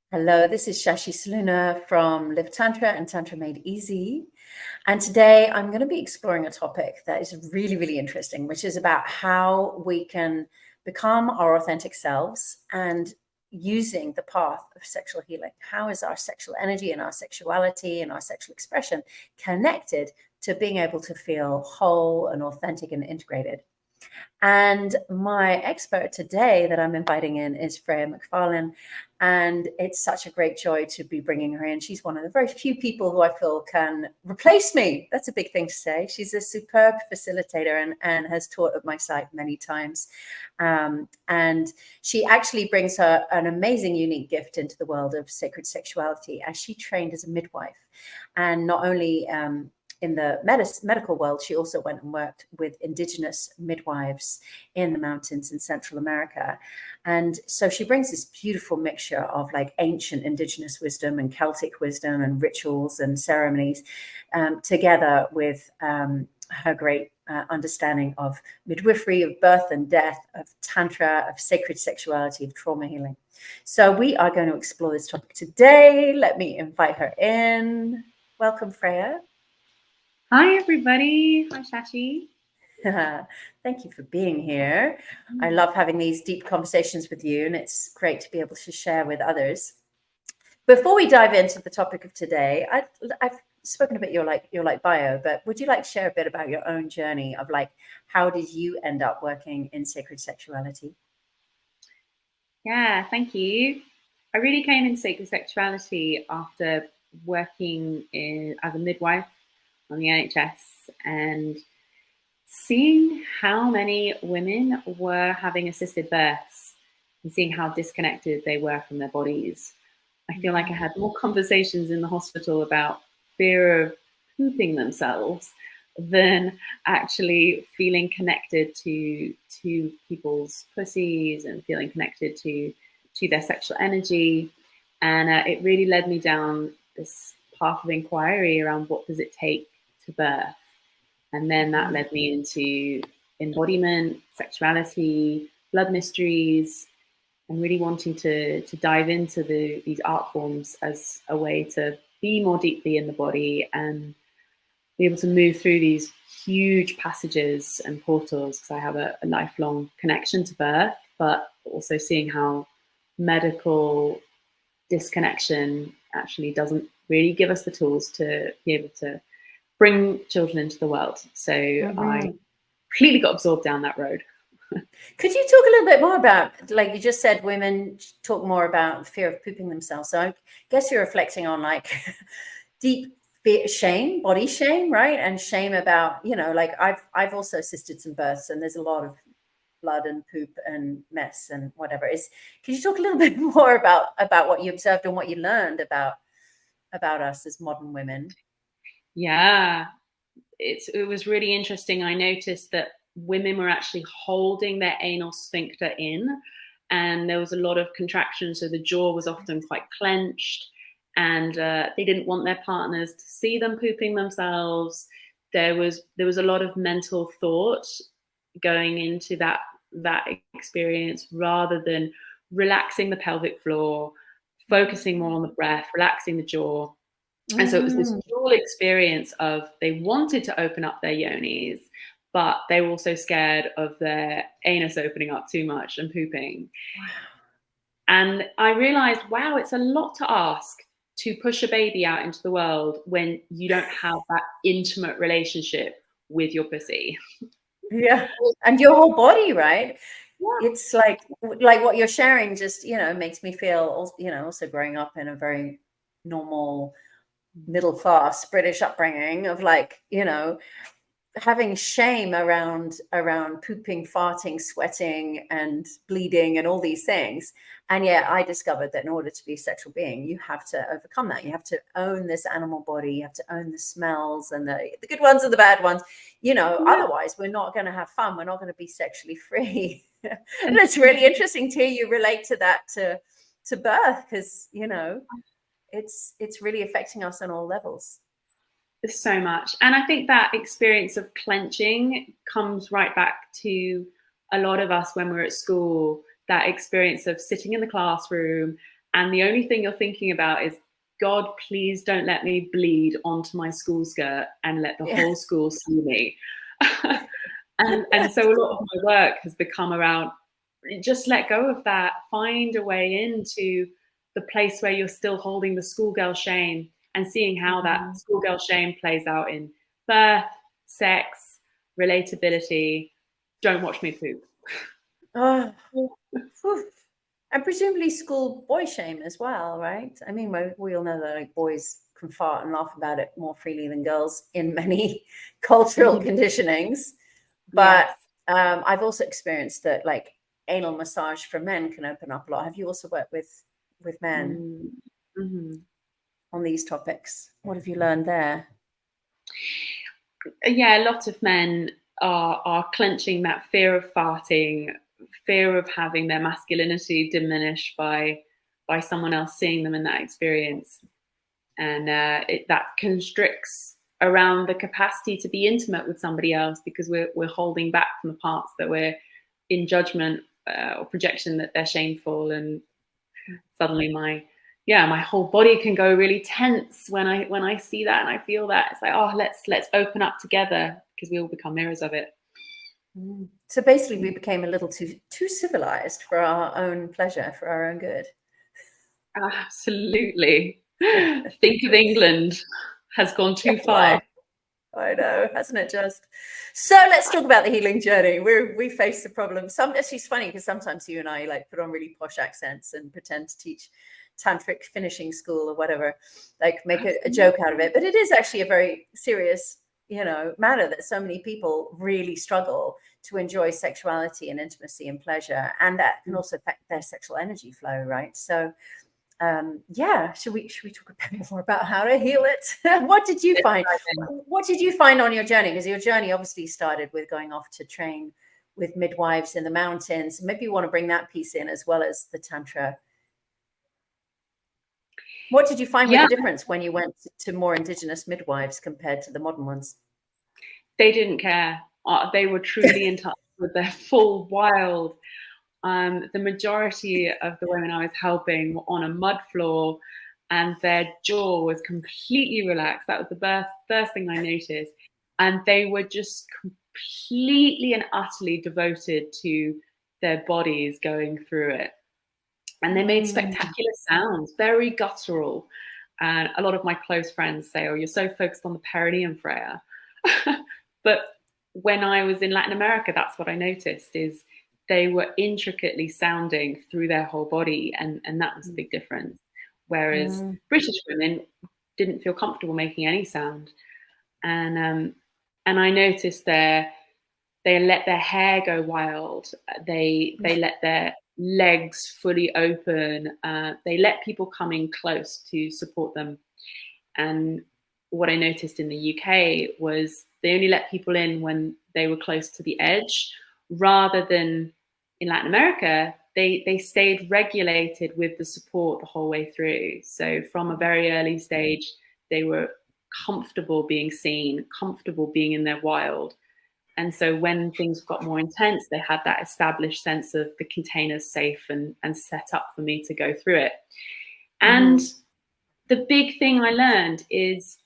Hello, this is Shashi Saluna from Live Tantra and Tantra Made Easy. And today I'm going to be exploring a topic that is really, really interesting, which is about how we can become our authentic selves and using the path of sexual healing. How is our sexual energy and our sexuality and our sexual expression connected to being able to feel whole and authentic and integrated? And my expert today that I'm inviting in is Freya Mc Farlane. And it's such a great joy to be bringing her in. She's one of the very few people who I feel can replace me. That's a big thing to say. She's a superb facilitator and has taught at my site many times. And she actually brings her an amazing, unique gift into the world of sacred sexuality as she trained as a midwife. And not only in the medical world, she also went and worked with Indigenous midwives in the mountains in Central America. And so she brings this beautiful mixture of like ancient Indigenous wisdom and Celtic wisdom and rituals and ceremonies together with her great understanding of midwifery, of birth and death, of Tantra, of sacred sexuality, of trauma healing. So we are going to explore this topic today. Let me invite her in. Welcome, Freya. Hi, everybody. Hi, Shashi. Thank you for being here. I love having these deep conversations with you, and it's great to be able to share with others. Before we dive into the topic of today, I've spoken a bit your bio, but would you like to share a bit about your own journey of like how did you end up working in sacred sexuality? Yeah, thank you. I really came in sacred sexuality after working as a midwife on the NHS and seeing how many women were having assisted births and seeing how disconnected they were from their bodies. I feel like I had more conversations in the hospital about fear of pooping themselves than actually feeling connected to people's pussies and feeling connected to their sexual energy. And it really led me down this path of inquiry around what does it take to birth. And then that led me into embodiment, sexuality, blood mysteries, and really wanting to dive into these art forms as a way to be more deeply in the body and be able to move through these huge passages and portals, because I have a lifelong connection to birth, but also seeing how medical disconnection actually doesn't really give us the tools to be able to bring children into the world. So I completely got absorbed down that road. Could you talk a little bit more about, like you just said, women talk more about fear of pooping themselves. So I guess you're reflecting on like deep shame, body shame, right? And shame about, like I've also assisted some births and there's a lot of blood and poop and mess and whatever. Could you talk a little bit more about what you observed and what you learned about us as modern women? Yeah, it was really interesting. I noticed that women were actually holding their anal sphincter in, and there was a lot of contraction. So the jaw was often quite clenched, and they didn't want their partners to see them pooping themselves. There was a lot of mental thought going into that experience, rather than relaxing the pelvic floor, focusing more on the breath, relaxing the jaw. And so it was this dual experience of they wanted to open up their yonis, but they were also scared of their anus opening up too much and pooping. Wow. And I realized, wow, it's a lot to ask to push a baby out into the world when you don't have that intimate relationship with your pussy. Yeah. And your whole body, right? Yeah. It's like what you're sharing just, makes me feel, also growing up in a very normal middle class British upbringing of like, having shame around pooping, farting, sweating and bleeding and all these things. And yet I discovered that in order to be a sexual being, you have to overcome that. You have to own this animal body. You have to own the smells and the good ones and the bad ones. Otherwise we're not going to have fun. We're not going to be sexually free. And it's really interesting to hear you relate to that, to birth, because, it's really affecting us on all levels. So much. And I think that experience of clenching comes right back to a lot of us when we're at school, that experience of sitting in the classroom and the only thing you're thinking about is, God, please don't let me bleed onto my school skirt and let the whole school see me. and so a lot of my work has become around, just let go of that, find a way into the place where you're still holding the schoolgirl shame and seeing how that schoolgirl shame plays out in birth, sex, relatability. Don't watch me poop. Oh, and presumably school boy shame as well, right? I mean, we all know that like boys can fart and laugh about it more freely than girls in many cultural conditionings. But Yes. I've also experienced that like anal massage for men can open up a lot. Have you also worked with men on these topics? What have you learned there? Yeah, a lot of men are clenching that fear of farting, fear of having their masculinity diminished by someone else seeing them in that experience, and that constricts around the capacity to be intimate with somebody else, because we're holding back from the parts that we're in judgment or projection that they're shameful. And suddenly my whole body can go really tense when I see that and I feel that. It's like, oh, let's open up together, because we all become mirrors of it. So basically we became a little too civilized for our own pleasure, for our own good. Absolutely. Think of England has gone too far. I know, hasn't it just? So let's talk about the healing journey. We face the problem. It's funny because sometimes you and I like put on really posh accents and pretend to teach tantric finishing school or whatever, like make a joke out of it. But it is actually a very serious, matter that so many people really struggle to enjoy sexuality and intimacy and pleasure, and that can also affect their sexual energy flow, right? So should we talk a bit more about how to heal it? What did you find on your journey? Because your journey obviously started with going off to train with midwives in the mountains. Maybe you want to bring that piece in as well as the tantra. What did you find was the difference when you went to more Indigenous midwives compared to the modern ones? They didn't care. They were truly in touch with their full wild. The majority of the women I was helping were on a mud floor and their jaw was completely relaxed. That was the first thing I noticed. And they were just completely and utterly devoted to their bodies going through it. And they made spectacular sounds, very guttural. And a lot of my close friends say, oh, you're so focused on the perineum, Freya. But when I was in Latin America, that's what I noticed, is they were intricately sounding through their whole body, and that was a big difference. Whereas British women didn't feel comfortable making any sound, and I noticed they let their hair go wild. They let their legs fully open. They let people come in close to support them. And what I noticed in the UK was they only let people in when they were close to the edge, rather than in Latin America, they stayed regulated with the support the whole way through. So from a very early stage, they were comfortable being seen, comfortable being in their wild. And so when things got more intense, they had that established sense of the container's safe and set up for me to go through it. And the big thing I learned is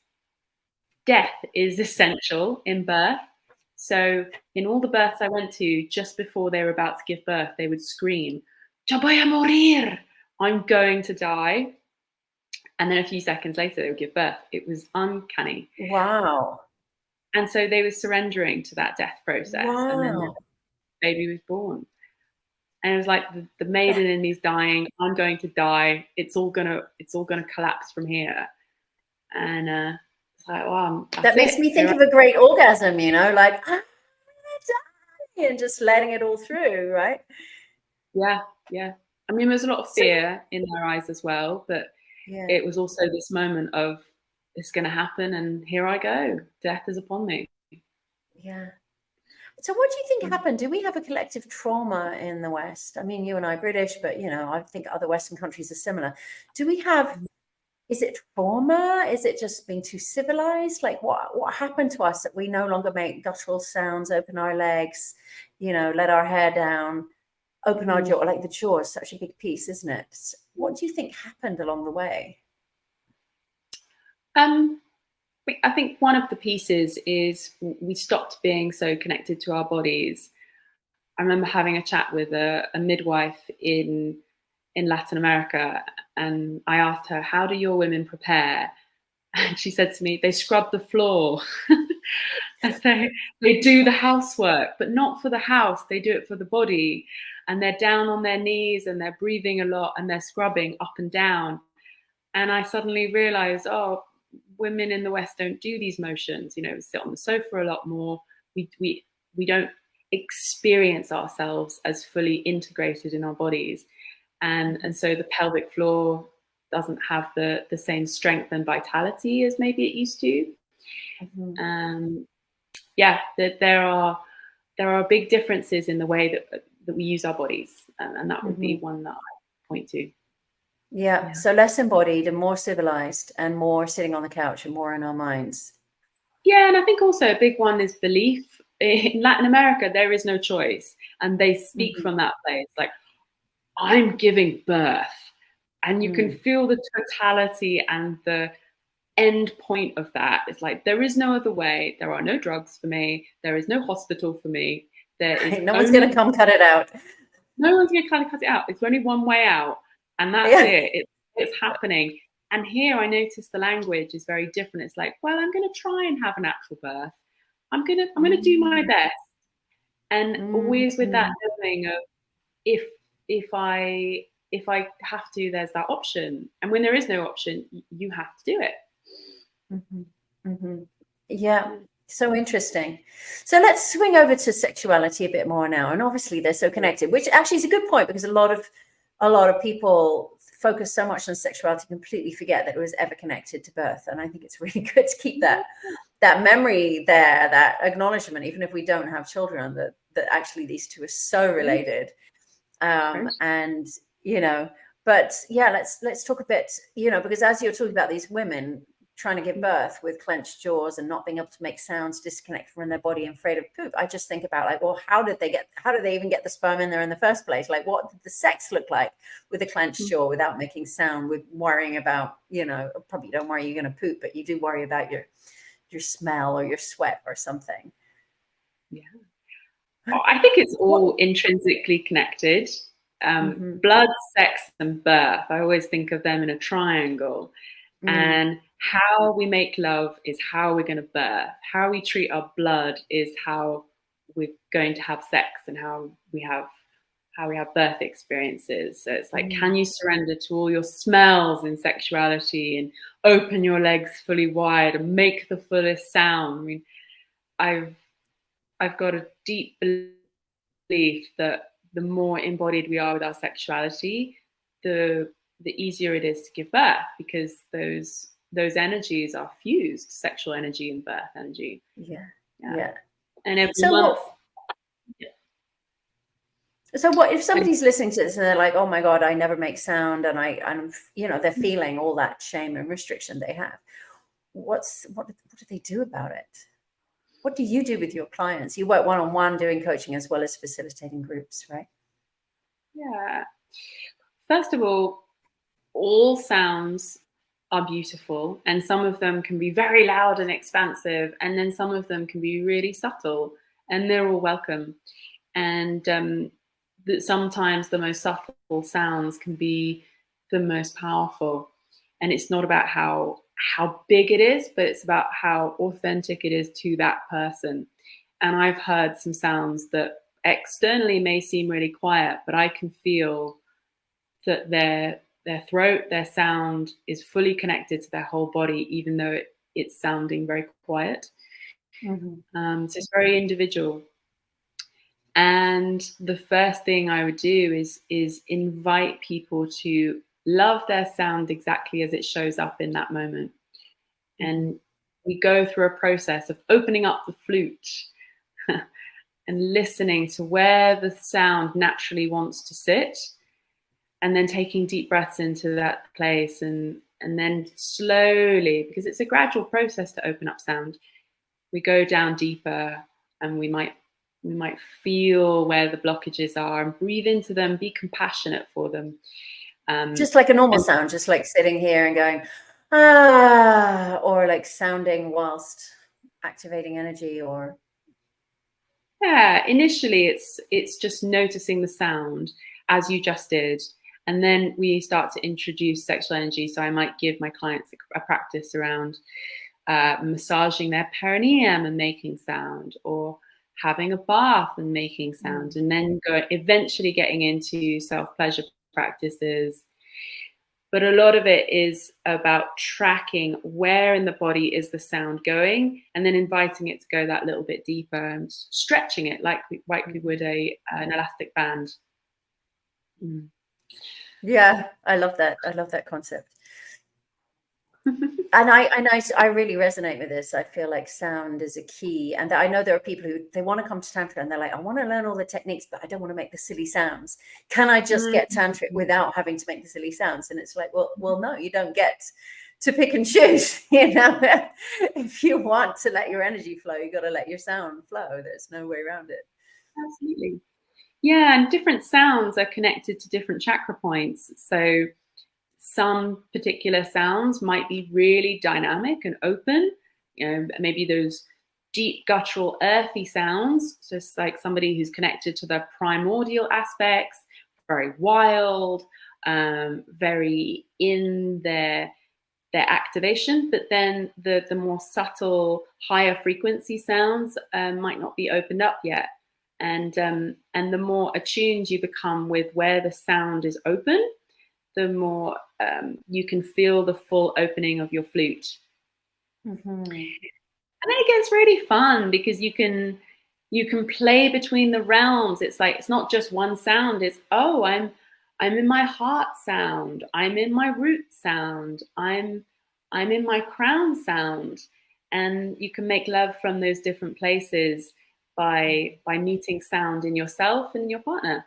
death is essential in birth. So in all the births I went to, just before they were about to give birth, they would scream, "Ya voy a morir," I'm going to die. And then a few seconds later, they would give birth. It was uncanny. Wow. And so they were surrendering to that death process. Wow. And then the baby was born. And it was like the maiden in me's dying. I'm going to die. It's all gonna collapse from here. And it's like, wow, that makes me think of a great orgasm, like I'm gonna die, and just letting it all through, right? Yeah. I mean, there's a lot of fear in their eyes as well, but it was also this moment of, it's going to happen, and here I go. Death is upon me. Yeah. So what do you think happened? Do we have a collective trauma in the West? I mean, you and I are British, but, I think other Western countries are similar. Do we have, is it trauma? Is it just being too civilized? Like what happened to us that we no longer make guttural sounds, open our legs, let our hair down? open our jaw, like the jaw is such a big piece, isn't it? What do you think happened along the way? I think one of the pieces is we stopped being so connected to our bodies. I remember having a chat with a midwife in Latin America, and I asked her, how do your women prepare? And she said to me, they scrub the floor. And they do the housework, but not for the house. They do it for the body. And they're down on their knees and they're breathing a lot and they're scrubbing up and down. And I suddenly realized, oh, women in the West don't do these motions. You know, we sit on the sofa a lot more. We don't experience ourselves as fully integrated in our bodies. And so the pelvic floor doesn't have the same strength and vitality as maybe it used to. There are big differences in the way that we use our bodies, and that would be one that I point to. Yeah, so less embodied and more civilized and more sitting on the couch and more in our minds. Yeah, and I think also a big one is belief. In Latin America, there is no choice, and they speak from that place, like, I'm giving birth, and you can feel the totality and the end point of that. It's like, there is no other way. There are no drugs for me. There is no hospital for me. There is no one's going to come cut it out. No one's going to kind of cut it out. It's only one way out, and that's it. It's happening. And here I noticed the language is very different. It's like, well, I'm going to try and have a natural birth. I'm going to do my best, and always with that knowing of if I have to, there's that option. And when there is no option, you have to do it. Yeah, so interesting. So let's swing over to sexuality a bit more now. And obviously they're so connected, which actually is a good point, because a lot of people focus so much on sexuality, completely forget that it was ever connected to birth. And I think it's really good to keep that memory there, that acknowledgement, even if we don't have children, that actually these two are so related. And, you know, but yeah, let's talk a bit, you know, because as you're talking about these women trying to give birth with clenched jaws and not being able to make sounds, disconnect from their body and afraid of poop, I just think about, like, well, how did they even get the sperm in there in the first place? Like, what did the sex look like with a clenched jaw without making sound, with worrying about, you know, probably don't worry you're going to poop, but you do worry about your smell or your sweat or something. Yeah. I think it's all intrinsically connected. Blood, sex, and birth. I always think of them in a triangle. And how we make love is how we're going to birth. How we treat our blood is how we're going to have sex, and how we have birth experiences. So it's like, can you surrender to all your smells in sexuality and open your legs fully wide and make the fullest sound? I mean, I've got a deep belief that the more embodied we are with our sexuality, the easier it is to give birth, because those energies are fused, sexual energy and birth energy. Yeah. And every month. So what if somebody's listening to this and they're like, oh my God, I never make sound, and I'm you know, they're feeling all that shame and restriction they have. What do they do about it? What do you do with your clients? You work one-on-one doing coaching as well as facilitating groups, right? Yeah. First of all sounds are beautiful, and some of them can be very loud and expansive, and then some of them can be really subtle, and they're all welcome. And that sometimes the most subtle sounds can be the most powerful. And it's not about how big it is, but it's about how authentic it is to that person. And I've heard some sounds that externally may seem really quiet, but I can feel that their throat, their sound is fully connected to their whole body, even though it's sounding very quiet. So it's very individual. And the first thing I would do is invite people to love their sound exactly as it shows up in that moment. And we go through a process of opening up the flute and listening to where the sound naturally wants to sit, and then taking deep breaths into that place, and then slowly, because it's a gradual process to open up sound, we go down deeper, and we might We might feel where the blockages are and breathe into them, be compassionate for them. Just like a normal sound, just like sitting here and going, ah, or like sounding whilst activating energy, or. Yeah, initially it's just noticing the sound as you just did. And then we start to introduce sexual energy. So I might give my clients a practice around massaging their perineum and making sound, or having a bath and making sound, and then eventually getting into self-pleasure practices. But a lot of it is about tracking where in the body is the sound going, and then inviting it to go that little bit deeper and stretching it like we would an elastic band. Mm. Yeah, I love that. I love that concept. And I really resonate with this. I feel like sound is a key. And I know there are people who they want to come to Tantra and they're like, I want to learn all the techniques, but I don't want to make the silly sounds. Can I just get Tantra without having to make the silly sounds? And it's like, well, no, you don't get to pick and choose. You know, if you want to let your energy flow, you got to let your sound flow. There's no way around it. Absolutely. Yeah, and different sounds are connected to different chakra points. So some particular sounds might be really dynamic and open, you know, maybe those deep guttural earthy sounds, so it's like somebody who's connected to the primordial aspects, very wild, very in their activation. But then the more subtle, higher frequency sounds might not be opened up yet. And the more attuned you become with where the sound is open, the more you can feel the full opening of your flute. Mm-hmm. And then it gets really fun because you can play between the realms. It's like, it's not just one sound. It's, oh, I'm in my heart sound. I'm in my root sound. I'm in my crown sound. And you can make love from those different places by meeting sound in yourself and your partner.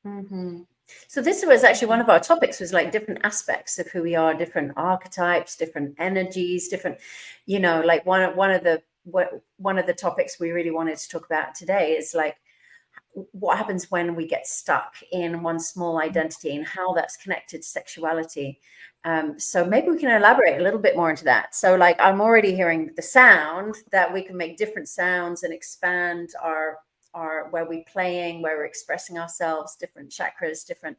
Mm-hmm. So this was actually one of our topics, was like different aspects of who we are, different archetypes, different energies, different, you know, like one of the topics we really wanted to talk about today is like what happens when we get stuck in one small identity and how that's connected to sexuality. So maybe we can elaborate a little bit more into that. So like, I'm already hearing the sound, that we can make different sounds and expand our where we're playing, where we're expressing ourselves, different chakras, different,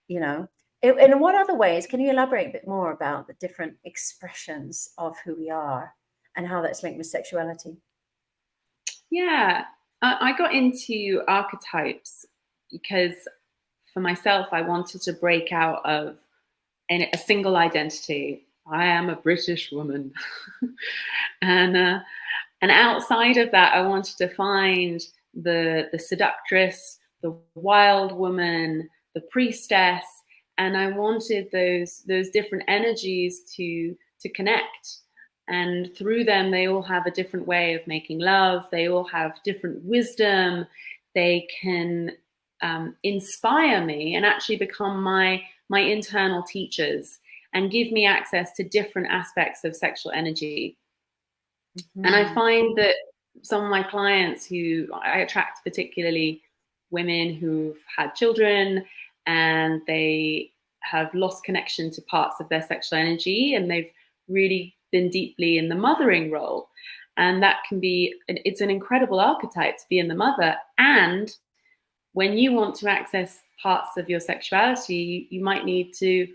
you know, in what other ways can you elaborate a bit more about the different expressions of who we are and how that's linked with sexuality? Yeah, I got into archetypes because for myself, I wanted to break out of a single identity. I am a British woman. And outside of that, I wanted to find the seductress, the wild woman, the priestess, and I wanted those different energies to connect. And through them, they all have a different way of making love. They all have different wisdom. They can inspire me and actually become my internal teachers and give me access to different aspects of sexual energy. Mm-hmm. And I find that some of my clients who I attract, particularly women who've had children and they have lost connection to parts of their sexual energy, and they've really been deeply in the mothering role. And that can be, it's an incredible archetype to be in the mother. And when you want to access parts of your sexuality, you might need to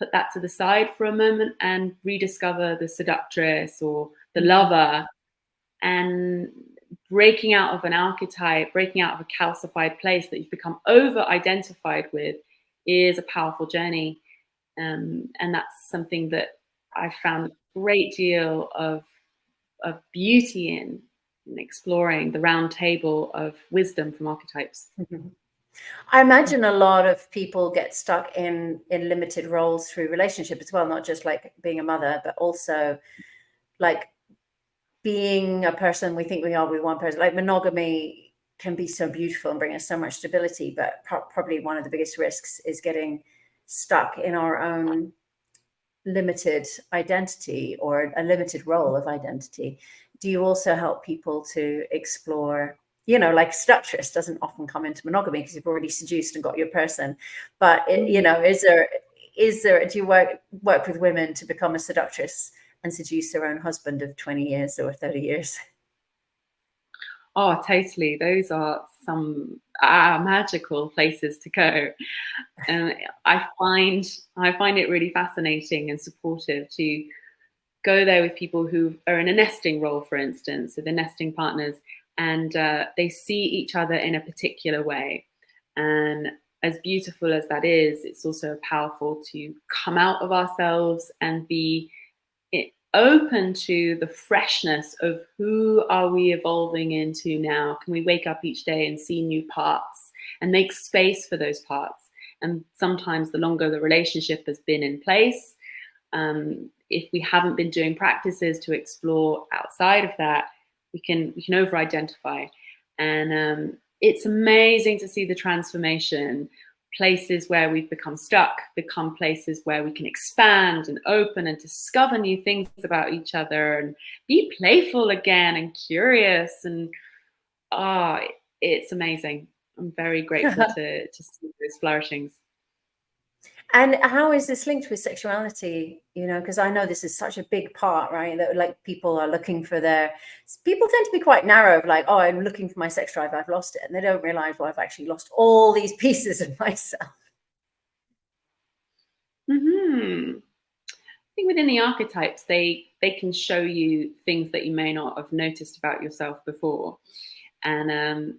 put that to the side for a moment and rediscover the seductress or the lover. And breaking out of an archetype, breaking out of a calcified place that you've become over-identified with is a powerful journey. And that's something that I found a great deal of beauty in exploring the round table of wisdom from archetypes. Mm-hmm. I imagine a lot of people get stuck in limited roles through relationship as well, not just like being a mother, but also like being a person we think we are with one person. Like monogamy can be so beautiful and bring us so much stability, but probably one of the biggest risks is getting stuck in our own limited identity or a limited role of identity. do you also help people to explore, you know, like seductress doesn't often come into monogamy because you've already seduced and got your person, but you know, is there do you work with women to become a seductress and seduce their own husband of 20 years or 30 years? Oh, totally. Those are some magical places to go. And I find it really fascinating and supportive to go there with people who are in a nesting role, for instance, so the nesting partners, and they see each other in a particular way. And as beautiful as that is, it's also powerful to come out of ourselves and be open to the freshness of who are we evolving into now. Can we wake up each day and see new parts and make space for those parts? And sometimes the longer the relationship has been in place, if we haven't been doing practices to explore outside of that, we can over-identify. And it's amazing to see the transformation. Places where we've become stuck become places where we can expand and open and discover new things about each other and be playful again and curious. And it's amazing. I'm very grateful to see those flourishings. And how is this linked with sexuality? You know, because I know this is such a big part, right? That like people are looking for people tend to be quite narrow of like, oh, I'm looking for my sex drive, I've lost it. And they don't realize, well, I've actually lost all these pieces of myself. I think within the archetypes, they can show you things that you may not have noticed about yourself before. And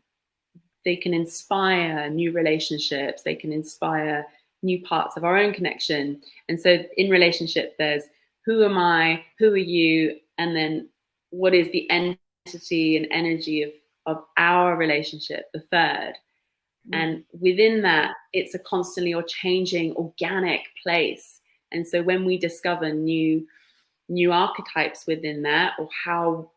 they can inspire new relationships. They can inspire new parts of our own connection. And so in relationship, there's who am I, who are you, and then what is the entity and energy of our relationship, the third. And within that, it's a constantly or changing organic place. And so when we discover new archetypes within that, or how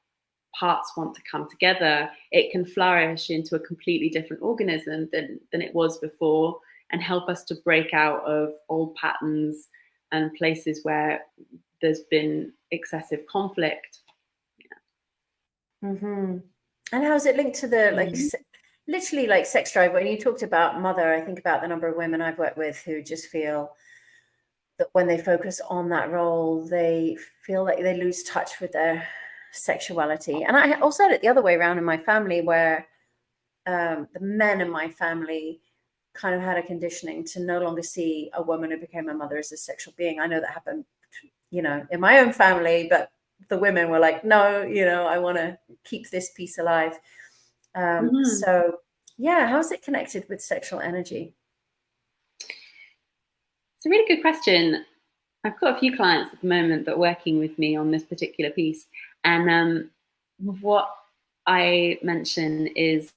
parts want to come together, it can flourish into a completely different organism than it was before, and help us to break out of old patterns and places where there's been excessive conflict. And how is it linked to the literally like sex drive? When you talked about mother, I think about the number of women I've worked with who just feel that when they focus on that role, they feel like they lose touch with their sexuality. And I also had it the other way around in my family, where the men in my family kind of had a conditioning to no longer see a woman who became a mother as a sexual being. I know that happened, you know, in my own family, but the women were like, no, you know, I want to keep this piece alive. So yeah, how is it connected with sexual energy? It's a really good question. I've got a few clients at the moment that are working with me on this particular piece. And what I mention is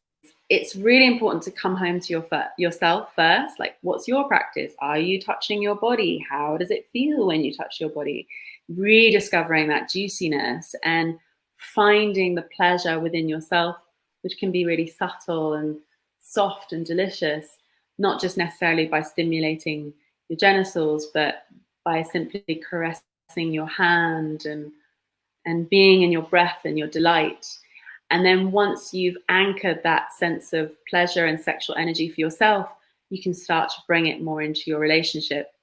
it's really important to come home to yourself first. Like, what's your practice? Are you touching your body? How does it feel when you touch your body? Rediscovering that juiciness and finding the pleasure within yourself, which can be really subtle and soft and delicious, not just necessarily by stimulating your genitals, but by simply caressing your hand and being in your breath and your delight. And then once you've anchored that sense of pleasure and sexual energy for yourself, you can start to bring it more into your relationship.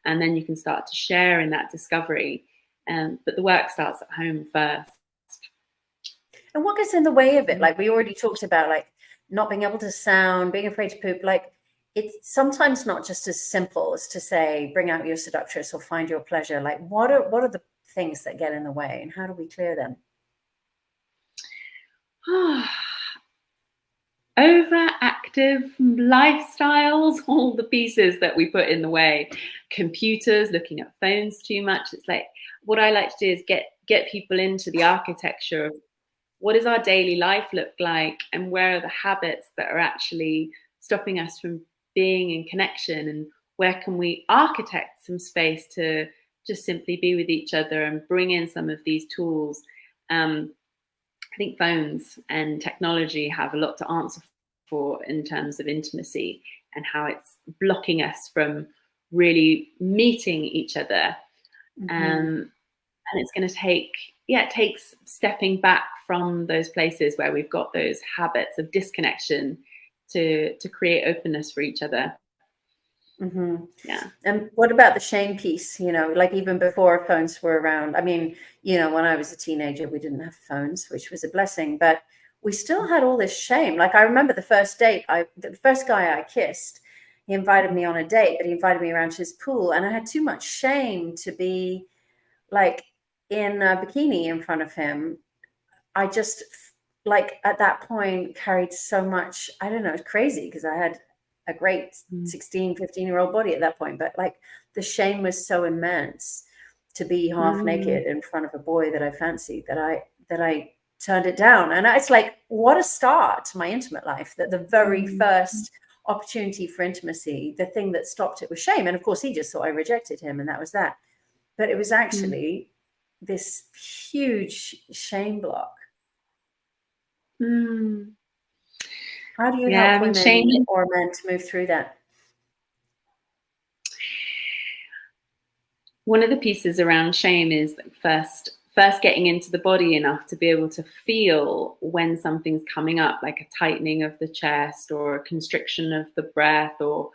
And then you can start to share in that discovery. But the work starts at home first. And what gets in the way of it? Like we already talked about, like not being able to sound, being afraid to poop. Like it's sometimes not just as simple as to say, bring out your seductress or find your pleasure. Like what are the things that get in the way, and how do we clear them? Overactive lifestyles, all the pieces that we put in the way. Computers, looking at phones too much. It's like, what I like to do is get people into the architecture of what does our daily life look like, and where are the habits that are actually stopping us from being in connection, and where can we architect some space to just simply be with each other and bring in some of these tools. I think phones and technology have a lot to answer for in terms of intimacy and how it's blocking us from really meeting each other. And it's going to take it takes stepping back from those places where we've got those habits of disconnection to create openness for each other. Mm-hmm. Yeah. And what about the shame piece? You know, like even before phones were around. I mean, you know, when I was a teenager, we didn't have phones, which was a blessing, but we still had all this shame. Like I remember the first date, the first guy I kissed, he invited me on a date, but he invited me around to his pool, and I had too much shame to be like in a bikini in front of him. I just like at that point carried so much, I don't know, it's crazy because I had a great 16, 15-year-old body at that point, but like the shame was so immense to be half naked in front of a boy that I fancied that I turned it down. And it's like, what a start to my intimate life, that the very first opportunity for intimacy, the thing that stopped it was shame. And of course he just thought I rejected him and that was that. But it was actually this huge shame block. How do you help women shame or men to move through that? One of the pieces around shame is first getting into the body enough to be able to feel when something's coming up, like a tightening of the chest or a constriction of the breath, or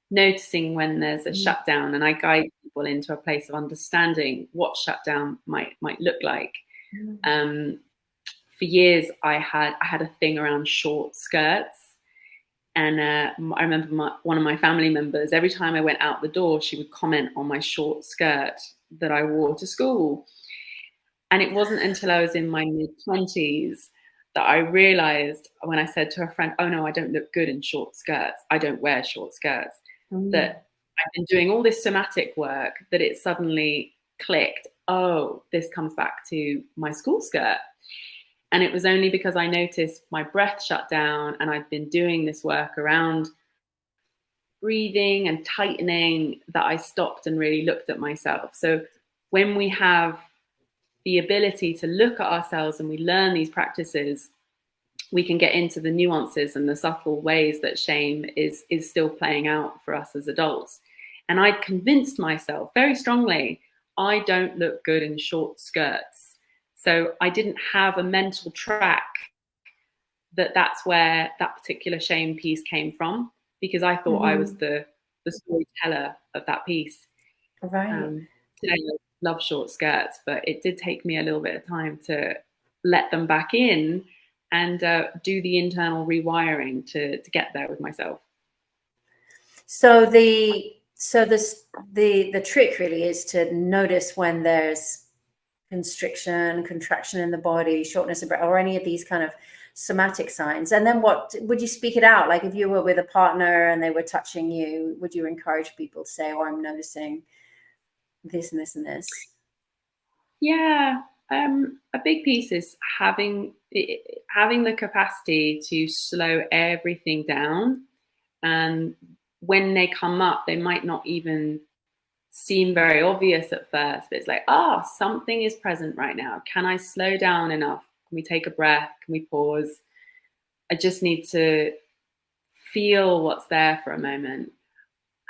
noticing when there's a shutdown. And I guide people into a place of understanding what shutdown might look like. For years, I had a thing around short skirts. And I remember one of my family members, every time I went out the door, she would comment on my short skirt that I wore to school. And it wasn't until I was in my mid-20s that I realized, when I said to a friend, oh no, I don't look good in short skirts, I don't wear short skirts, that I've been doing all this somatic work, that it suddenly clicked, oh, this comes back to my school skirt. And it was only because I noticed my breath shut down and I'd been doing this work around breathing and tightening that I stopped and really looked at myself. So when we have the ability to look at ourselves and we learn these practices, we can get into the nuances and the subtle ways that shame is still playing out for us as adults. And I'd convinced myself very strongly, I don't look good in short skirts. So I didn't have a mental track that that's where that particular shame piece came from, because I thought I was the storyteller of that piece. Right. Today I love short skirts, but it did take me a little bit of time to let them back in and do the internal rewiring to get there with myself. So the trick really is to notice when there's constriction, contraction in the body, shortness of breath, or any of these kind of somatic signs. And then what would you speak it out? Like if you were with a partner and they were touching you, would you encourage people to say, oh, I'm noticing this and this and this? Yeah. A big piece is having the capacity to slow everything down. And when they come up, they might not even seem very obvious at first, but it's like, something is present right now. Can I slow down enough? Can we take a breath? Can we pause? I just need to feel what's there for a moment.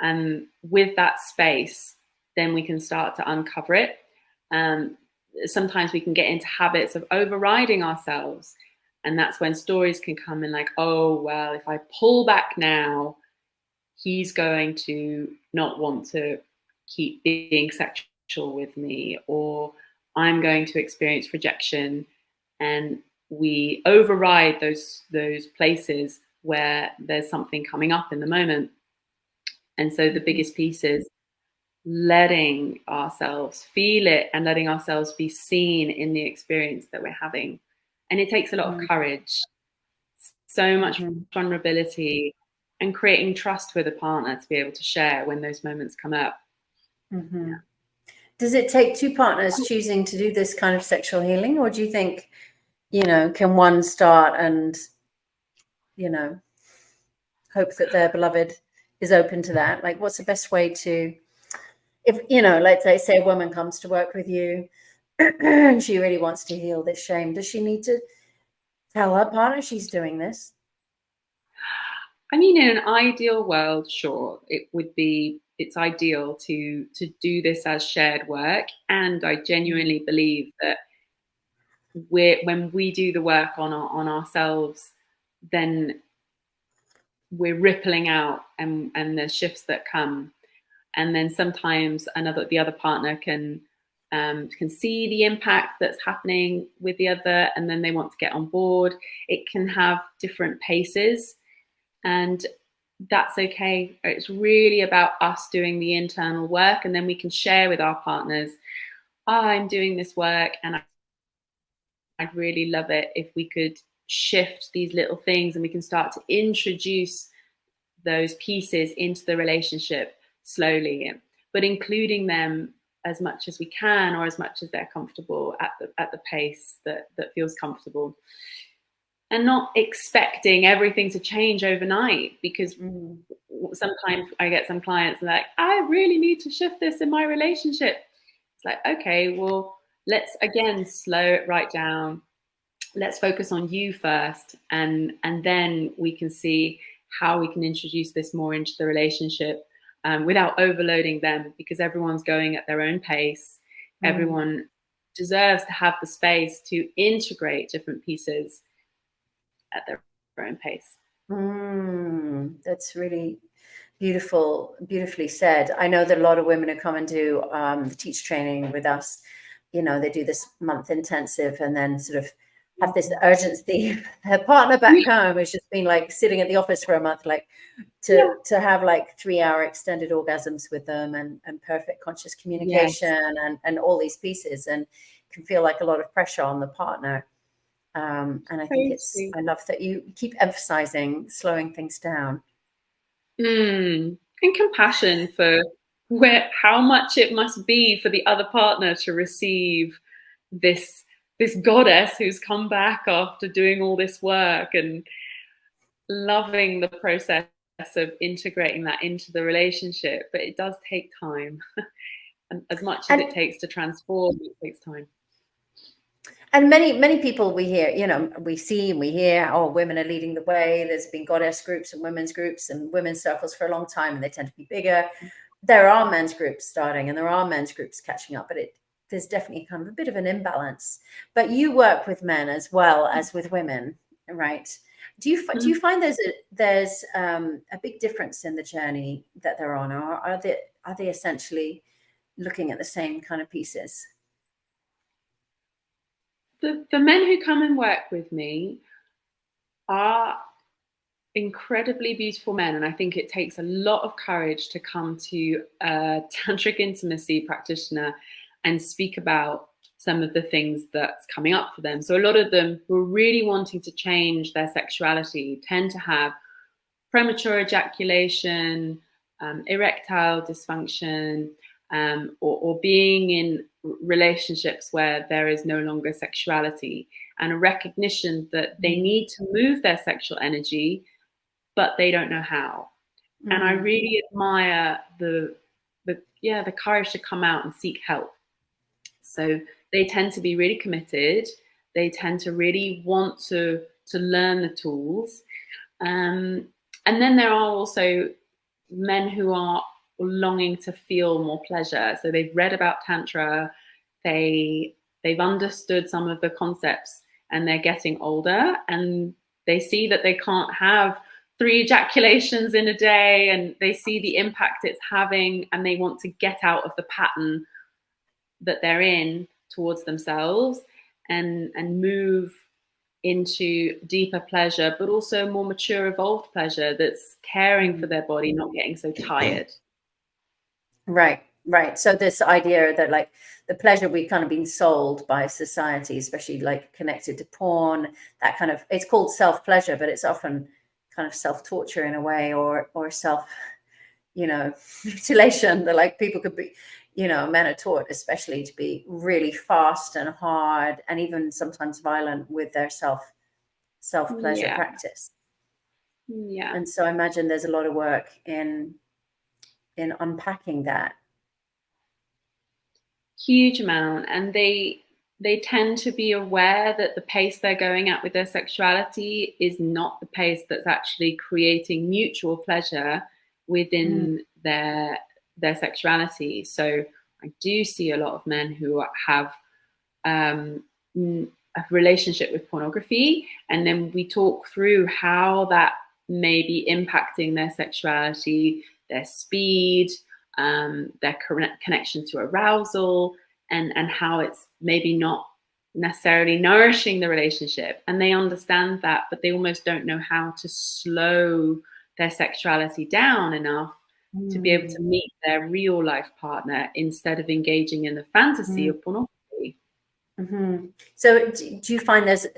And with that space, then we can start to uncover it. Sometimes we can get into habits of overriding ourselves. And that's when stories can come in like, oh, well, if I pull back now, he's going to not want to keep being sexual with me, or I'm going to experience rejection. And we override those places where there's something coming up in the moment. And so the biggest piece is letting ourselves feel it and letting ourselves be seen in the experience that we're having. And it takes a lot of courage, so much vulnerability, and creating trust with a partner to be able to share when those moments come up. Yeah. Does it take two partners choosing to do this kind of sexual healing, or do you think, can one start and, hope that their beloved is open to that? Like, what's the best way to, if, let's say a woman comes to work with you and she really wants to heal this shame, does she need to tell her partner she's doing this? I mean, in an ideal world, sure, it's ideal to do this as shared work. And I genuinely believe that when we do the work on ourselves, then we're rippling out, and there's shifts that come. And then sometimes the other partner can see the impact that's happening with the other, and then they want to get on board. It can have different paces, and that's okay. It's really about us doing the internal work, and then we can share with our partners, I'm doing this work, and I'd really love it if we could shift these little things, and we can start to introduce those pieces into the relationship slowly, but including them as much as we can, or as much as they're comfortable at the pace that feels comfortable, and not expecting everything to change overnight. Because sometimes I get some clients like, I really need to shift this in my relationship. It's like, okay, well, let's again slow it right down. Let's focus on you first, and then we can see how we can introduce this more into the relationship without overloading them, because everyone's going at their own pace. Everyone deserves to have the space to integrate different pieces at their own pace. That's really beautifully said. I know that a lot of women who come and do the teach training with us, they do this month intensive, and then sort of have this urgency. Her partner back home has just been like sitting at the office for a month, like to have like 3-hour extended orgasms with them, and perfect conscious communication, and all these pieces, and can feel like a lot of pressure on the partner. And I think I love that you keep emphasizing slowing things down. And compassion for how much it must be for the other partner to receive this goddess who's come back after doing all this work, and loving the process of integrating that into the relationship. But it does take time. And as much as it takes to transform, it takes time. And many people we hear, we see and we hear, oh, women are leading the way. There's been goddess groups and women's circles for a long time, and they tend to be bigger. There are men's groups starting, and there are men's groups catching up, but there's definitely kind of a bit of an imbalance. But you work with men as well as with women, right? Do you find there's a big difference in the journey that they're on, or are they essentially looking at the same kind of pieces? The men who come and work with me are incredibly beautiful men, and I think it takes a lot of courage to come to a tantric intimacy practitioner and speak about some of the things that's coming up for them. So a lot of them who are really wanting to change their sexuality tend to have premature ejaculation, erectile dysfunction, or being in relationships where there is no longer sexuality, and a recognition that they need to move their sexual energy, but they don't know how. And I really admire the courage to come out and seek help. So they tend to be really committed. They tend to really want to learn the tools. And then there are also men who are longing to feel more pleasure. So they've read about Tantra, they've understood some of the concepts, and they're getting older, and they see that they can't have 3 ejaculations in a day, and they see the impact it's having, and they want to get out of the pattern that they're in towards themselves, and move into deeper pleasure, but also more mature, evolved pleasure that's caring for their body, not getting so tired. Right. So this idea that like the pleasure we've kind of been sold by society, especially like connected to porn, that kind of, it's called self-pleasure, but it's often kind of self-torture in a way, or self, mutilation, that like people could be, men are taught especially to be really fast and hard, and even sometimes violent with their self-pleasure practice. Yeah. And so I imagine there's a lot of work in unpacking that. Huge amount. And they tend to be aware that the pace they're going at with their sexuality is not the pace that's actually creating mutual pleasure within their sexuality. So I do see a lot of men who have a relationship with pornography, and then we talk through how that may be impacting their sexuality, their speed, their connection to arousal, and how it's maybe not necessarily nourishing the relationship. And they understand that, but they almost don't know how to slow their sexuality down enough to be able to meet their real life partner instead of engaging in the fantasy of pornography. So do you find that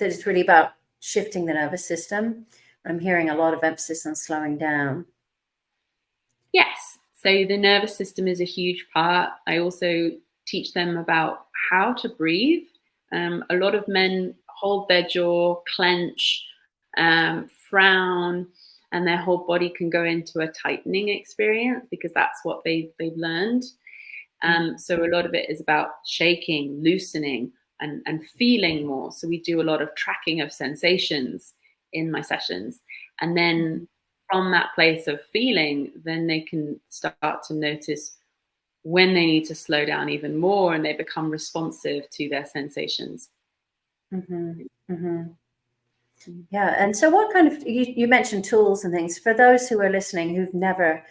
it's really about shifting the nervous system? I'm hearing a lot of emphasis on slowing down. Yes. So the nervous system is a huge part. I also teach them about how to breathe. A lot of men hold their jaw, clench, frown, and their whole body can go into a tightening experience because that's what they've learned. So a lot of it is about shaking, loosening, and feeling more. So we do a lot of tracking of sensations in my sessions. And then from that place of feeling, then they can start to notice when they need to slow down even more, and they become responsive to their sensations. Yeah. And so what kind of, you mentioned tools and things. For those who are listening who've never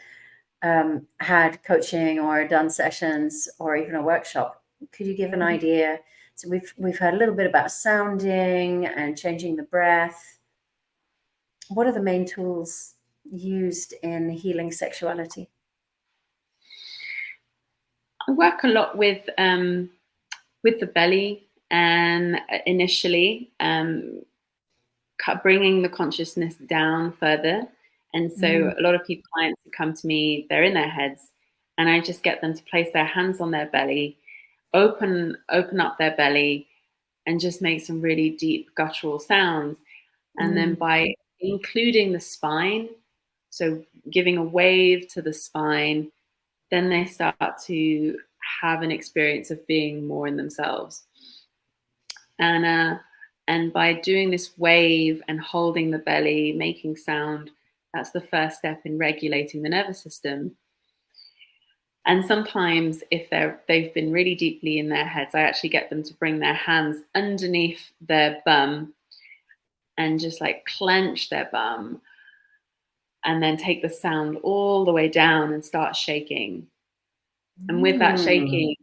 had coaching or done sessions or even a workshop, could you give an idea? So we've heard a little bit about sounding and changing the breath. What are the main tools used in healing sexuality? I work a lot with the belly, and initially bringing the consciousness down further. And so a lot of clients who come to me, they're in their heads, and I just get them to place their hands on their belly, open up their belly, and just make some really deep guttural sounds. And then by including the spine, so giving a wave to the spine, then they start to have an experience of being more in themselves. And by doing this wave and holding the belly, making sound, that's the first step in regulating the nervous system. And sometimes if they've been really deeply in their heads, I actually get them to bring their hands underneath their bum and just like clench their bum, and then take the sound all the way down and start shaking. And with that shaking,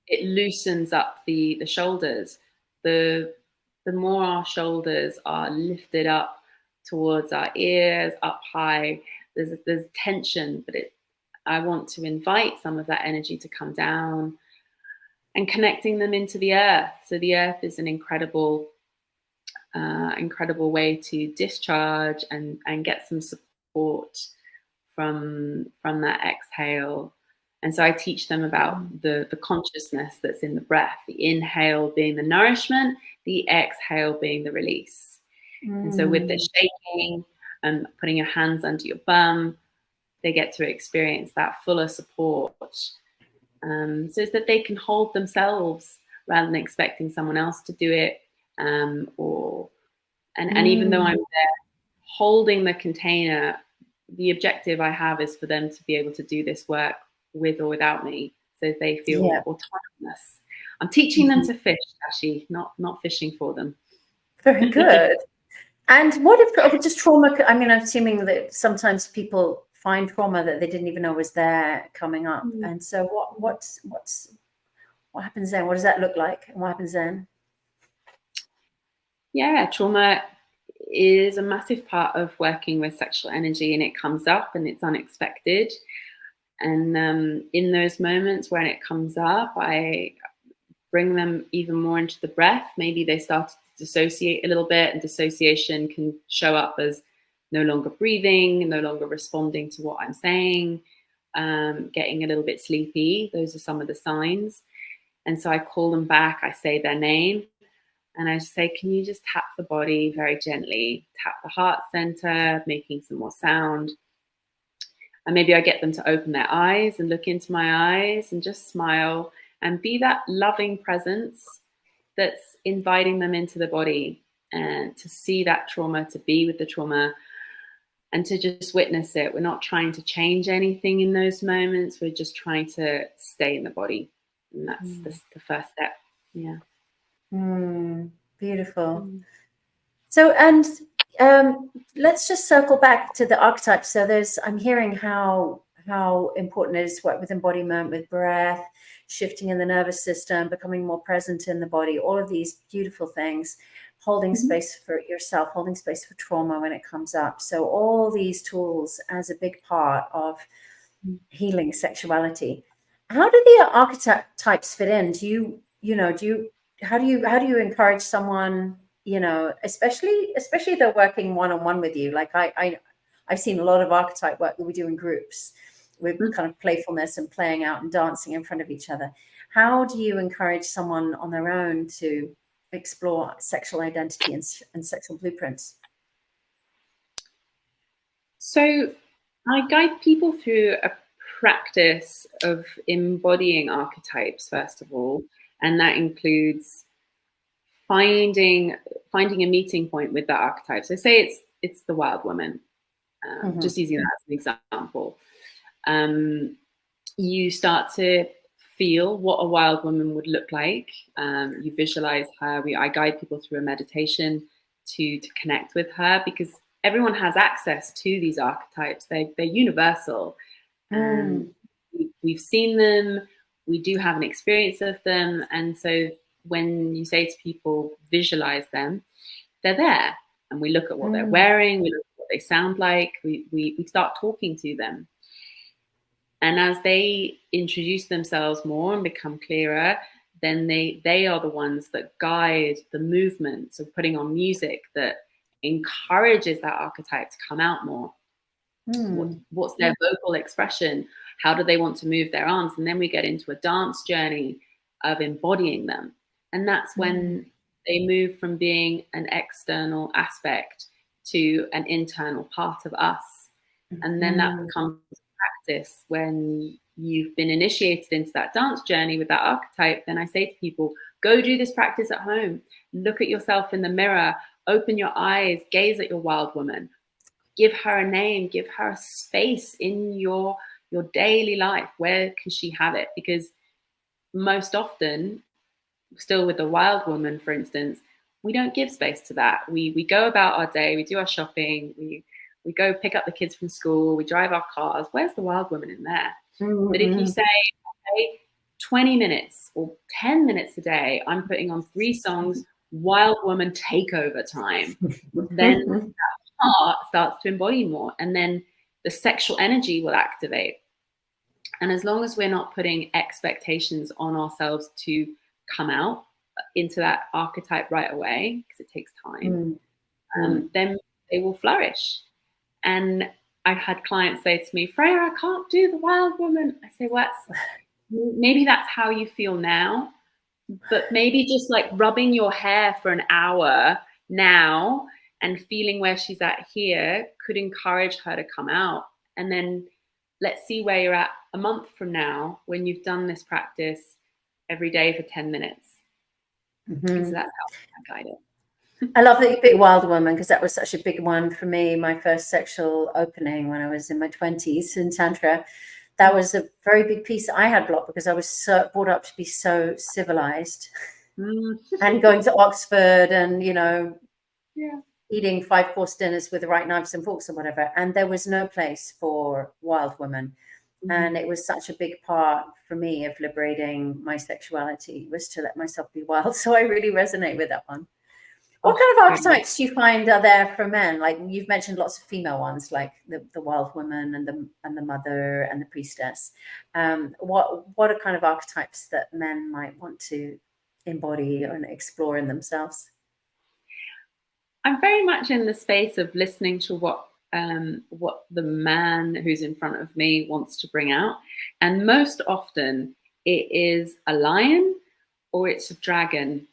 it loosens up the shoulders. The more our shoulders are lifted up towards our ears, up high, there's tension, but I want to invite some of that energy to come down and connecting them into the earth. So the earth is an incredible way to discharge and get some support from that exhale. And so I teach them about the consciousness that's in the breath, the inhale being the nourishment, the exhale being the release. And so with the shaking and putting your hands under your bum, they get to experience that fuller support, so that they can hold themselves rather than expecting someone else to do it. And even though I'm there holding the container, the objective I have is for them to be able to do this work with or without me, so they feel autonomous. I'm teaching them to fish, actually, not fishing for them. Very good. And what if just trauma? I mean, I'm assuming that sometimes people find trauma that they didn't even know was there coming up. And so what happens then? What does that look like? And what happens then? Yeah, trauma is a massive part of working with sexual energy, and it comes up and it's unexpected. And in those moments when it comes up, I bring them even more into the breath. Maybe they start to dissociate a little bit, and dissociation can show up as no longer breathing, no longer responding to what I'm saying, getting a little bit sleepy. Those are some of the signs. And so I call them back, I say their name, and I say, can you just tap the body very gently, tap the heart center, making some more sound. And maybe I get them to open their eyes and look into my eyes and just smile and be that loving presence that's inviting them into the body, and to see that trauma, to be with the trauma, and to just witness it. We're not trying to change anything in those moments. We're just trying to stay in the body. And that's the first step. Yeah. Beautiful. Mm. So, and let's just circle back to the archetypes. So I'm hearing how important it is to work with embodiment, with breath, shifting in the nervous system, becoming more present in the body, all of these beautiful things, holding space for yourself, holding space for trauma when it comes up. So all these tools as a big part of healing sexuality. How do the archetypes fit in? How do you encourage someone, especially if they're working one-on-one with you? Like I've seen a lot of archetype work that we do in groups with kind of playfulness and playing out and dancing in front of each other. How do you encourage someone on their own to explore sexual identity and sexual blueprints? So I guide people through a practice of embodying archetypes, first of all, and that includes finding a meeting point with that archetype. So say it's the wild woman, just using that as an example. You start to feel what a wild woman would look like. You visualize her. I guide people through a meditation to connect with her, because everyone has access to these archetypes. They're universal. We've seen them. We do have an experience of them. And so when you say to people, visualize them, they're there. And we look at what they're wearing, we look at what they sound like, we start talking to them. And as they introduce themselves more and become clearer, then they are the ones that guide the movement. So putting on music that encourages that archetype to come out more. What's their vocal expression? How do they want to move their arms? And then we get into a dance journey of embodying them. And that's when they move from being an external aspect to an internal part of us. And then that becomes practice. When you've been initiated into that dance journey with that archetype, then I say to people, go do this practice at home. Look at yourself in the mirror, open your eyes, gaze at your wild woman, give her a name, give her a space in your daily life. Where can she have it? Because most often, still with the wild woman, for instance, we don't give space to that. We go about our day, we do our shopping, we go pick up the kids from school, we drive our cars. Where's the wild woman in there? But if you say, okay, 20 minutes or 10 minutes a day, I'm putting on 3 songs, wild woman takeover time, then that heart starts to embody more, and then the sexual energy will activate. And as long as we're not putting expectations on ourselves to come out into that archetype right away, because it takes time, then they will flourish. And I've had clients say to me, Freya, I can't do the wild woman. I say, well, maybe that's how you feel now, but maybe just like rubbing your hair for an hour now and feeling where she's at here could encourage her to come out. And then let's see where you're at a month from now when you've done this practice every day for 10 minutes. So that's how I guide it. I love that you picked Wild Woman, because that was such a big one for me. My first sexual opening when I was in my 20s in Tantra. That was a very big piece I had blocked, because I was brought up to be so civilized and going to Oxford and, eating 5-course dinners with the right knives and forks or whatever. And there was no place for wild women. And it was such a big part for me of liberating my sexuality, was to let myself be wild. So I really resonate with that one. What kind of archetypes do you find are there for men? Like you've mentioned lots of female ones, like the wild woman and the mother and the priestess. What are kind of archetypes that men might want to embody and explore in themselves? I'm very much in the space of listening to what the man who's in front of me wants to bring out. And most often it is a lion or it's a dragon.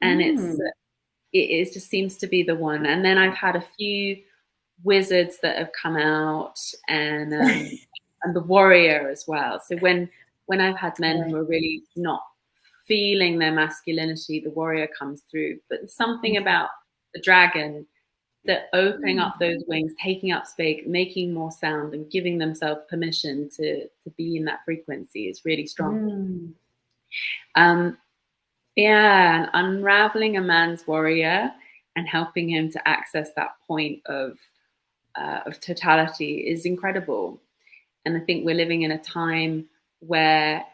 And it just seems to be the one. And then I've had a few wizards that have come out, and the warrior as well. So when I've had men who are really not feeling their masculinity, the warrior comes through. But there's something about the dragon that opening up those wings, taking up space, making more sound, and giving themselves permission to be in that frequency is really strong. Yeah, and unraveling a man's warrior and helping him to access that point of totality is incredible. And I think we're living in a time where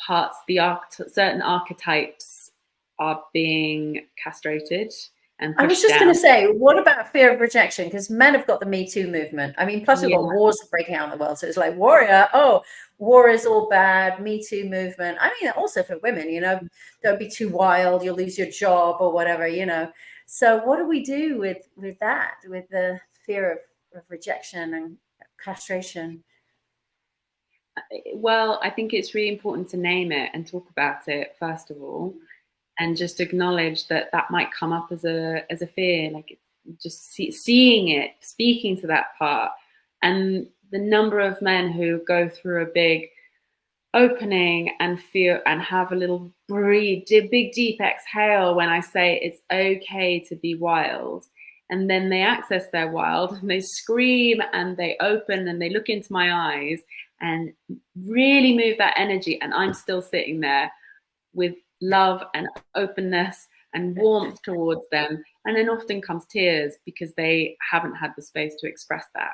certain archetypes are being castrated and I was pushed just going down. to say, what about fear of rejection? Because men have got the Me Too movement. I mean, plus we've got wars breaking out in the world. So it's like warrior, oh, war is all bad, Me Too movement. I mean, also for women, you know, don't be too wild, you'll lose your job or whatever, you know. So what do we do with that, with the fear of rejection and castration? Well, I think it's really important to name it and talk about it first of all, and just acknowledge that that might come up as a fear, like just seeing it, speaking to that part, and the number of men who go through a big opening and feel and have a little breathe, big deep exhale when I say it's okay to be wild. And then they access their wild and they scream and they open and they look into my eyes and really move that energy. And I'm still sitting there with love and openness and warmth towards them. And then often comes tears because they haven't had the space to express that.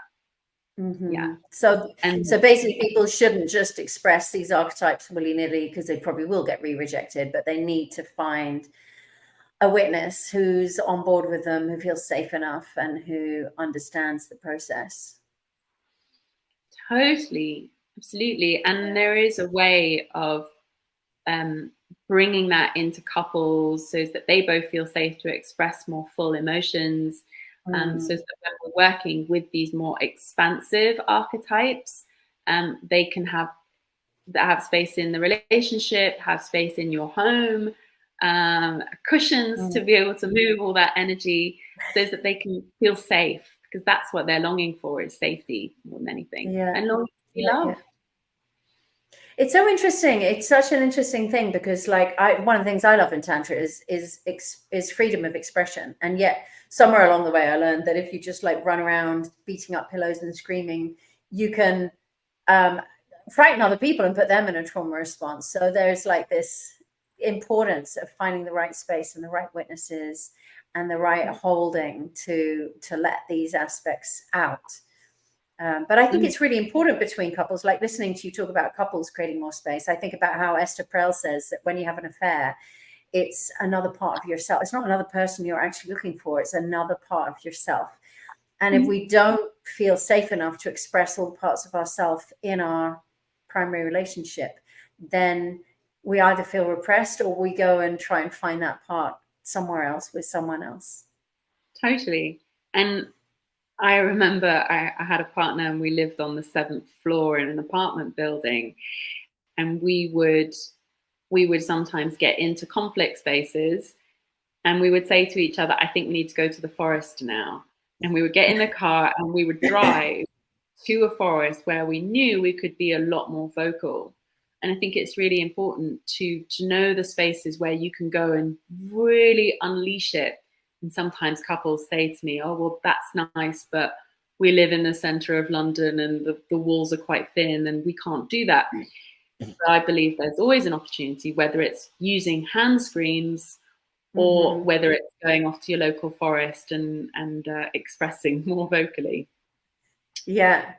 Yeah. So And basically people shouldn't just express these archetypes willy-nilly because they probably will get rejected, but they need to find a witness who's on board with them, who feels safe enough and who understands the process. totally, absolutely. And there is a way of bringing that into couples so that they both feel safe to express more full emotions. So that when we're working with these more expansive archetypes, they can have space in the relationship, have space in your home, cushions to be able to move all that energy so that they can feel safe, because that's what they're longing for, is safety more than anything. And longing to be loved. It's so interesting. It's such an interesting thing because, like, one of the things I love in Tantra is freedom of expression. And yet, somewhere along the way, I learned that if you just like run around beating up pillows and screaming, you can frighten other people and put them in a trauma response. So there's like this importance of finding the right space and the right witnesses and the right holding to let these aspects out. But I think it's really important between couples, like listening to you talk about couples creating more space. I think about how Esther Perel says that when you have an affair, it's another part of yourself. It's not another person you're actually looking for. It's another part of yourself. And if we don't feel safe enough to express all the parts of ourselves in our primary relationship, then we either feel repressed or we go and try and find that part somewhere else with someone else. Totally. And I remember I had a partner and we lived on the 7th floor in an apartment building, and we would sometimes get into conflict spaces and we would say to each other, I think we need to go to the forest now. And we would get in the car and we would drive to a forest where we knew we could be a lot more vocal. And I think it's really important to know the spaces where you can go and really unleash it. And sometimes couples say to me, oh, well, that's nice, but we live in the center of London and the walls are quite thin and we can't do that. But I believe there's always an opportunity, whether it's using hand screens or whether it's going off to your local forest and expressing more vocally. Yeah.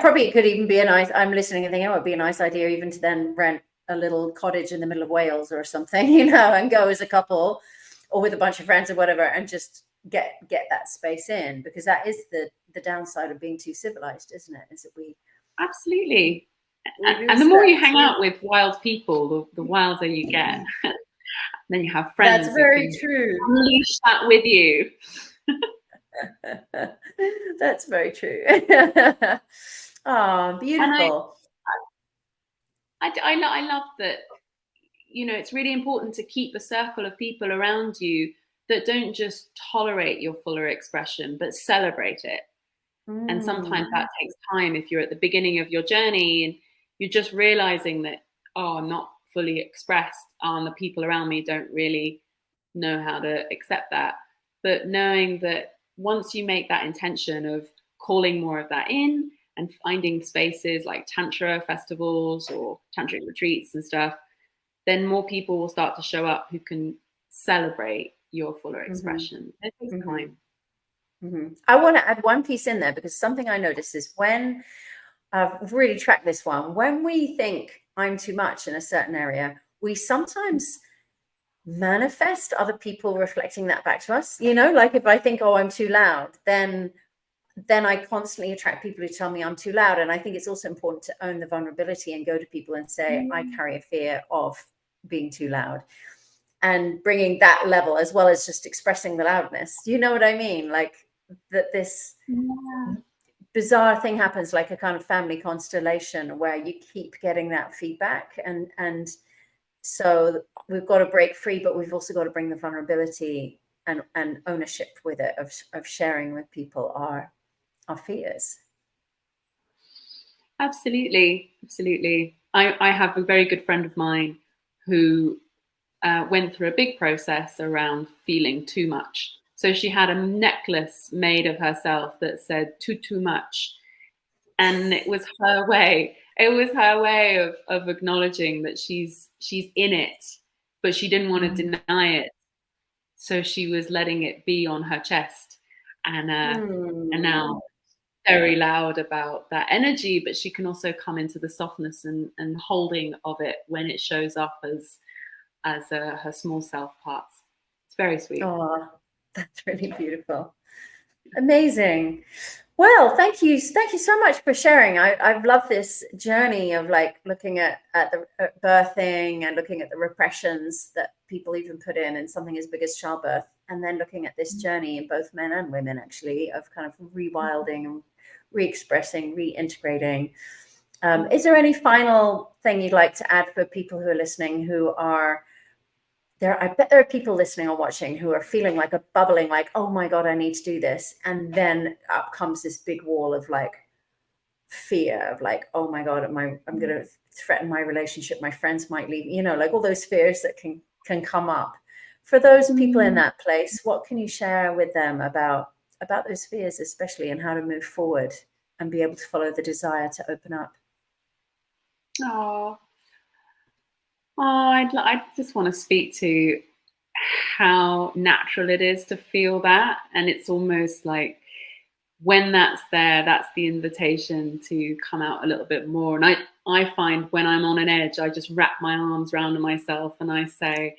Probably it could even be a nice, I'm listening and thinking, oh, it'd be a nice idea even to then rent a little cottage in the middle of Wales or something, you know, and go as a couple or with a bunch of friends or whatever, and just get that space in, because that is the downside of being too civilized, isn't it? Is that we absolutely. And the more you hang out with wild people, the wilder you get. Then you have friends. That's very true. Unleash that with you. That's very true. Oh, beautiful. And I love that, you know, it's really important to keep a circle of people around you that don't just tolerate your fuller expression, but celebrate it. And sometimes that takes time if you're at the beginning of your journey and you're just realizing that, oh, I'm not fully expressed, and the people around me don't really know how to accept that. But knowing that once you make that intention of calling more of that in and finding spaces like Tantra festivals or tantric retreats and stuff, then more people will start to show up who can celebrate your fuller expression. It takes time. I want to add one piece in there, because something I noticed is, when I've really tracked this one, when we think I'm too much in a certain area, we sometimes manifest other people reflecting that back to us. You know, like if I think, oh, I'm too loud, then I constantly attract people who tell me I'm too loud. And I think it's also important to own the vulnerability and go to people and say, I carry a fear of being too loud, and bringing that level as well as just expressing the loudness. You know what I mean? Like that this bizarre thing happens, like a kind of family constellation where you keep getting that feedback. And so we've got to break free, but we've also got to bring the vulnerability and ownership with it, of sharing with people our fears. Absolutely. I have a very good friend of mine who went through a big process around feeling too much. So she had a necklace made of herself that said too much. And it was her way. It was her way of acknowledging that she's in it, but she didn't want to deny it. So she was letting it be on her chest. And now very loud about that energy, but she can also come into the softness and holding of it when it shows up as her small self parts. It's very sweet. Oh, that's really beautiful. Amazing. Well, thank you so much for sharing. I've loved this journey of like looking at the birthing and looking at the repressions that people even put in something as big as childbirth, and then looking at this journey in both men and women, actually, of kind of rewilding and re-expressing, reintegrating. Is there any final thing you'd like to add for people who are listening, who are there? I bet there are people listening or watching who are feeling like a bubbling, like, oh my God, I need to do this. And then up comes this big wall of like fear of like, oh my God, I'm going to threaten my relationship. My friends might leave, you know, like all those fears that can come up. For those people in that place, what can you share with them about those fears, especially, and how to move forward and be able to follow the desire to open up? I just want to speak to how natural it is to feel that. And it's almost like when that's there, that's the invitation to come out a little bit more. And I find when I'm on an edge, I just wrap my arms around myself and I say,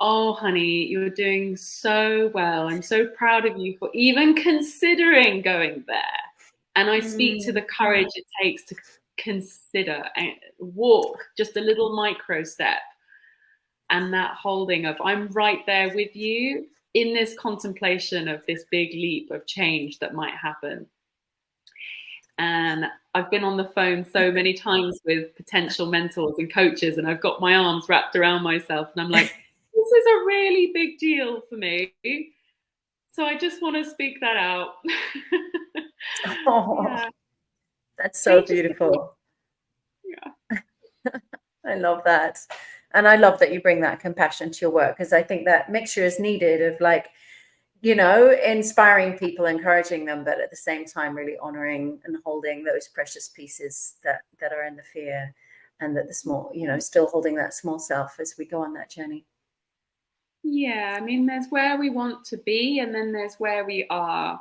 oh, honey, you're doing so well. I'm so proud of you for even considering going there. And I speak to the courage it takes to consider and walk just a little micro step, and that holding of I'm right there with you in this contemplation of this big leap of change that might happen. And I've been on the phone so many times with potential mentors and coaches, and I've got my arms wrapped around myself and I'm like, this is a really big deal for me. So I just want to speak that out. Oh, yeah. That's so beautiful. Yeah. I love that. And I love that you bring that compassion to your work, because I think that mixture is needed of like, you know, inspiring people, encouraging them, but at the same time really honoring and holding those precious pieces that are in the fear, and that the small, you know, still holding that small self as we go on that journey. Yeah, I mean, there's where we want to be, and then there's where we are.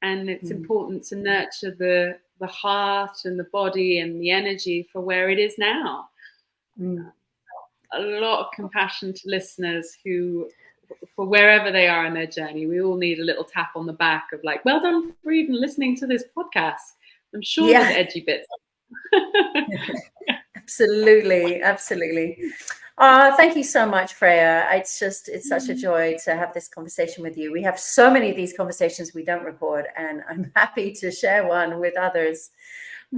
And it's important to nurture the heart and the body and the energy for where it is now. A lot of compassion to listeners who, for wherever they are in their journey, we all need a little tap on the back of like, well done for even listening to this podcast. I'm sure there's edgy bits. Absolutely. Thank you so much, Freya. It's such a joy to have this conversation with you. We have so many of these conversations we don't record, and I'm happy to share one with others.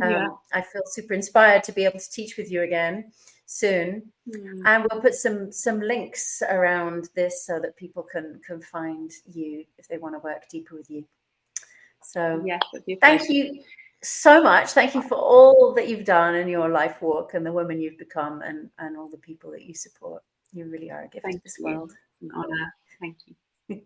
I feel super inspired to be able to teach with you again soon. And we'll put some links around this so that people can find you if they want to work deeper with you. So thank you so much. Thank you for all that you've done in your life walk, and the woman you've become, and all the people that you support. You really are a gift to this world. An honor. Thank you.